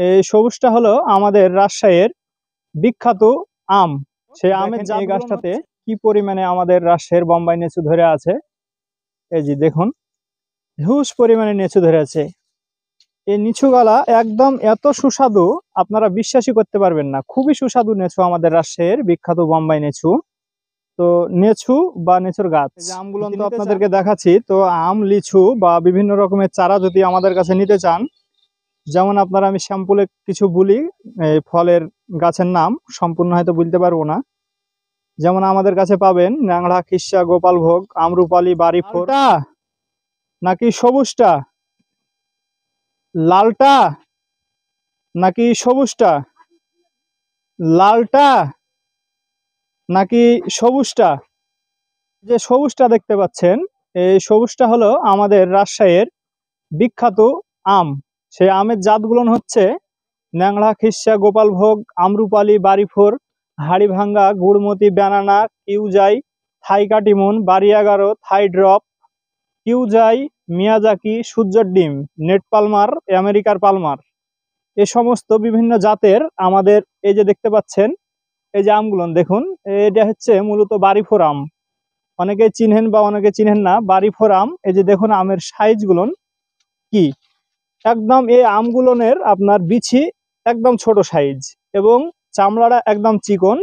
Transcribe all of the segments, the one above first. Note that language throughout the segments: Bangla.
এই সবুজটা হলো আমাদের রাজশাহীর বিখ্যাত আম। সেই আমের এই গাছটাতে কি পরিমাণে আমাদের রাজশাহীর বোম্বাই নেচু ধরে আছে। এই যে দেখুন, হিউজ পরিমাণে নেচু ধরে আছে। এই নিচুগালা একদম এত সুস্বাদু, আপনারা বিশ্বাসই করতে পারবেন না। খুবই সুস্বাদু নেচু আমাদের রাজশাহীর বিখ্যাত বোম্বাই নেচু। তো নেচু বা নেচুর গাছ, এই যে আমগুলো তো আপনাদেরকে দেখাচ্ছি। তো আম, লিচু বা বিভিন্ন রকমের চারা যদি আমাদের কাছে নিতে চান, যেমন আপনারা, আমি স্যাম্পলে কিছু বলি এই ফলের গাছের নাম, সম্পূর্ণ হয়তো বলতে পারবো না। যেমন আমাদের কাছে পাবেন ন্যাংড়া, খিসা, গোপালভোগ, আমরুপালি, বাড়িফোর। নাকি সবুজটা, লালটা নাকি সবুজটা, লালটা নাকি সবুজটা? যে সবুজটা দেখতে পাচ্ছেন, এই সবুজটা হলো আমাদের রাজশাহীর বিখ্যাত আম। সেই আমের জাতগুলো হচ্ছে ন্যাংড়া, খিসা, গোপালভোগ, আমরুপালি, বাড়িফোর, হাড়িভাঙ্গা, গুড়মতি, ব্যানানা, কিউজাই, থাই কাটিমুন, বাড়ি 11, থাই ড্রপ, কিউজাই, মিয়াজাকি, সূর্যের ডিম, নেট পালমার, আমেরিকার পালমার। এ সমস্ত বিভিন্ন জাতের আমাদের এই যে দেখতে পাচ্ছেন, এই যে আমগুলো দেখুন, এটা হচ্ছে মূলত বাড়িফোর আম। অনেকে চিনহেন বা অনেকে চিনহেন না বাড়িফোর আম। এই যে দেখুন আমের সাইজ গুলো কি, একদম এই আমগুলোনের আপনার বিচি একদম ছোট সাইজ এবং চামড়াটা একদম চিকন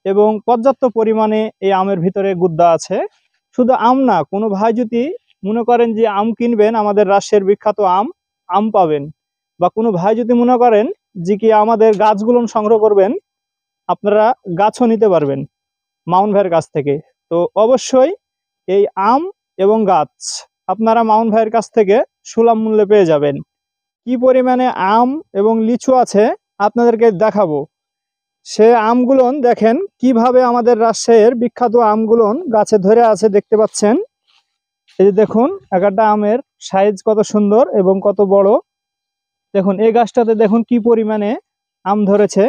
এবং পর্যাপ্ত পরিমাণে এই আমের ভিতরে গুদ্দা আছে। শুধু আম না, কোনো ভাই যদি মনে করেন যে আম কিনবেন, আমাদের রাজশাহীর বিখ্যাত আম, আম পাবেন। বা কোনো ভাই যদি মনে করেন যে কি আমাদের গাছগুলো সংগ্রহ করবেন, আপনারা গাছও নিতে পারবেন মাউন্ট ভাইয়ের কাছ থেকে। তো অবশ্যই এই আম এবং গাছ আপনারা মাউন্ট ভাইয়ের কাছ থেকে সুলভ মূল্যে পেয়ে যাবেন। কি পরিমাণে আম এবং লিচু আছে আপনাদেরকে দেখাবো। সে আমগুলোন দেখেন কিভাবে আমাদের রাজশাহীর বিখ্যাত আমগুলোন গাছে ধরে আছে, দেখতে পাচ্ছেন। এই যে দেখুন একটা আমের সাইজ কত সুন্দর এবং কত বড়। দেখুন এই গাছটাতে দেখুন কি পরিমাণে আম ধরেছে।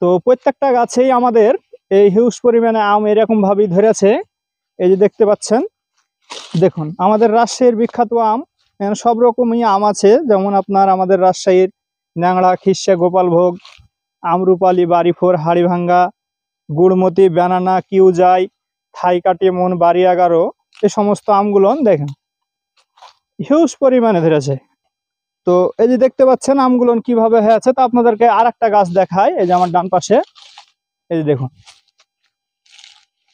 তো প্রত্যেকটা গাছেই আমাদের এই হিউজ পরিমাণে আম এরকম ভাবেই ধরেছে। এই যে দেখতে পাচ্ছেন, দেখুন আমাদের রাজশাহীর বিখ্যাত আম, এখানে সব রকমই আম আছে। যেমন আপনার আমাদের রাজশাহীর ন্যাংড়া, খিসা, গোপালভোগ, আমরুপালি, বাড়িফোর, হাড়িভাঙ্গা, গুড়মতি, ব্যানানা, কিউজাই, থাই কাটিমন, বাড়ি 11, এই সমস্ত আমগুলো দেখেন হিউজ পরিমাণে ধরেছে। তো এই যে দেখতে পাচ্ছেন আমগুলো কিভাবে হয়েছে। তো আপনাদেরকে আর একটা গাছ দেখায়, এই যে আমার ডান পাশে। এই যে দেখুন,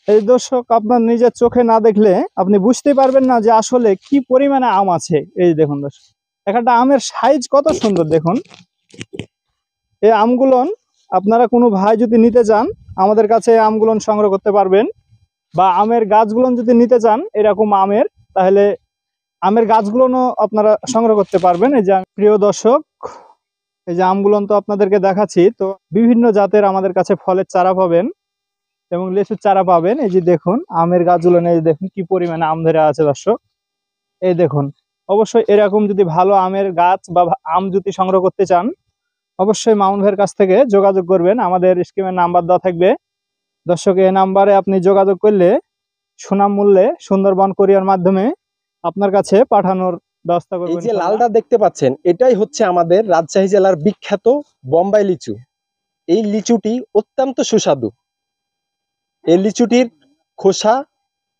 এই দর্শক আপনার নিজের চোখে না দেখলে আপনি বুঝতে পারবেন না যে আসলে কি পরিমাণে আম আছে। এই যে দেখুন দর্শক, একটা আমের সাইজ কত সুন্দর দেখুন। এই আমগুলো আপনারা কোনো ভাই যদি নিতে চান, আমাদের কাছে আমগুলো সংগ্রহ করতে পারবেন। বা আমের গাছগুলো যদি নিতে চান এরকম আমের, তাহলে আমের গাছগুলো আপনারা সংগ্রহ করতে পারবেন। এই যে প্রিয় দর্শক, এই যে আমগুলো তো আপনাদেরকে দেখাচ্ছি। তো বিভিন্ন জাতের আমাদের কাছে ফলের চারা পাবেন এবং লেচুর চারা পাবেন। এই যে দেখুন আমের গাছগুলো, এই দেখুন কি পরিমাণে আম ধরে আছে দর্শক। এই দেখুন, অবশ্যই এরকম যদি ভালো আমের গাছ বা আম যদি সংগ্রহ করতে চান, অবশ্যই মাউন্ট ভাইয়ের কাছ থেকে যোগাযোগ করবেন। আমাদের স্ক্রিনে নাম্বার দেওয়া থাকবে দর্শক, এই নাম্বারে আপনি যোগাযোগ করলে সুনাম মূল্যে সুন্দরবন কোরিয়ার মাধ্যমে আপনার কাছে পাঠানোর ব্যবস্থা করবেন। এই যে লালটা দেখতে পাচ্ছেন, এটাই হচ্ছে আমাদের রাজশাহী জেলার বিখ্যাত বোম্বাই লিচু। এই লিচুটি অত্যন্ত সুস্বাদু। এই লিচুটির খোসা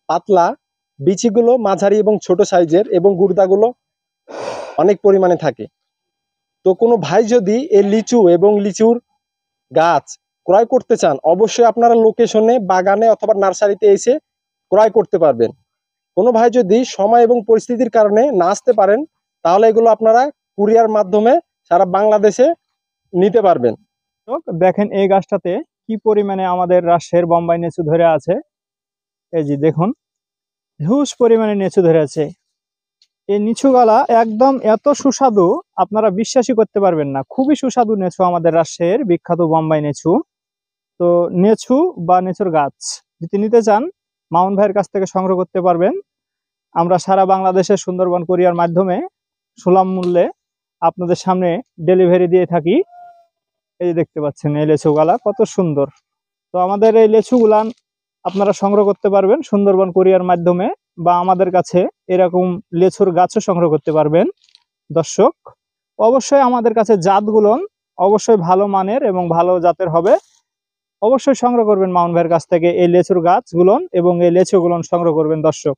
পাতলা, বিচিগুলো মাঝারি এবং ছোট সাইজের এবং গুর্দাগুলো অনেক পরিমাণে থাকে। তো কোনো ভাই যদি এই লিচু এবং লিচুর গাছ ক্রয় করতে চান, অবশ্যই আপনারা লোকেশনে, বাগানে অথবা নার্সারিতে এসে ক্রয় করতে পারবেন। কোনো ভাই যদি সময় এবং পরিস্থিতির কারণে না আসতে পারেন, তাহলে এগুলো আপনারা কুরিয়ার মাধ্যমে সারা বাংলাদেশে নিতে পারবেন। দেখেন এই গাছটাতে কি পরিমাণে আমাদের রাজশাহীর বোম্বাই নেচু ধরে আছে। এই যে দেখুন হিউজ পরিমাণে নেচু ধরে আছে। এই নিচুগালা একদম এত সুস্বাদু, আপনারা বিশ্বাসই করতে পারবেন না। খুবই সুস্বাদু নেচু আমাদের রাজশাহীর বিখ্যাত বোম্বাই নেচু। তো নেচু বা নেচুর গাছ যদি নিতে চান, মাউন্ট ভাইয়ের কাছ থেকে সংগ্রহ করতে পারবেন। আমরা সারা বাংলাদেশে সুন্দরবন কোরিয়ার মাধ্যমে সুলভ মূল্যে আপনাদের সামনে ডেলিভারি দিয়ে থাকি। এই যে দেখতে পাচ্ছেন এই লেচুগুলা কত সুন্দর। তো আমাদের এই লেচুগুলান আপনারা সংগ্রহ করতে পারবেন সুন্দরবন কোরিয়ার মাধ্যমে, বা আমাদের কাছে এরকম লেচুর গাছও সংগ্রহ করতে পারবেন দর্শক। অবশ্যই আমাদের কাছে জাতগুলো অবশ্যই ভালো মানের এবং ভালো জাতের হবে। অবশ্যই সংগ্রহ করবেন মামুন ভাইয়ের কাছ থেকে এই লেচুর গাছগুলো এবং এই লেচুগুলো সংগ্রহ করবেন দর্শক।